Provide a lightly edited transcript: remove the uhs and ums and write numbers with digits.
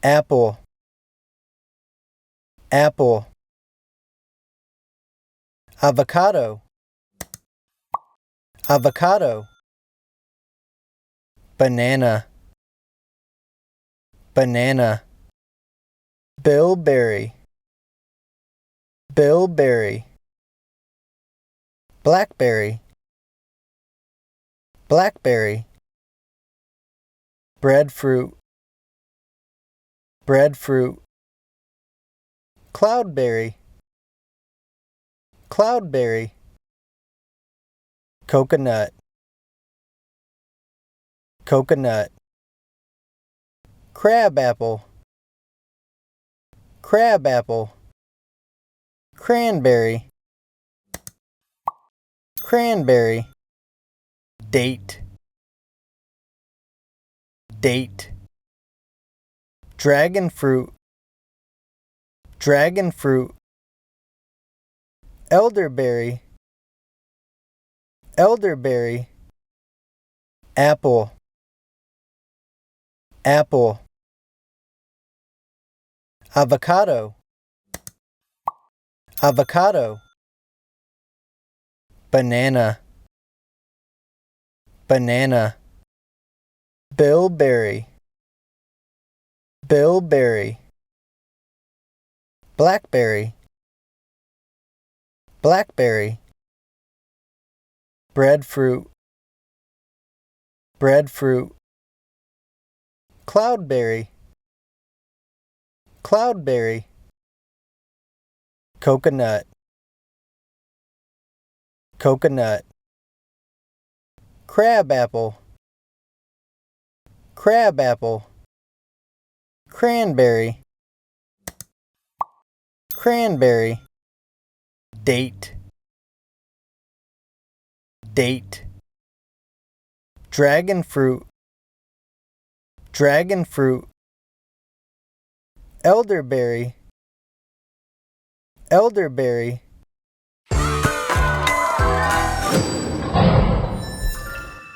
apple, apple. Avocado, avocado. Banana, banana. Bilberry, bilberry. Blackberry, blackberry. Breadfruit, breadfruit. Cloudberry, cloudberry. Coconut, coconut. Crabapple, crabapple. Cranberry, cranberry. Date, date. Dragon fruit, dragon fruit. Elderberry, elderberry. Apple, apple. Avocado, avocado. Banana, banana. Bilberry, bilberry. Blackberry, blackberry. Breadfruit, breadfruit. Cloudberry, cloudberry. Coconut, coconut. Crabapple, crabapple. Cranberry, cranberry. Date, date. Dragon fruit, dragon fruit. Elderberry, elderberry.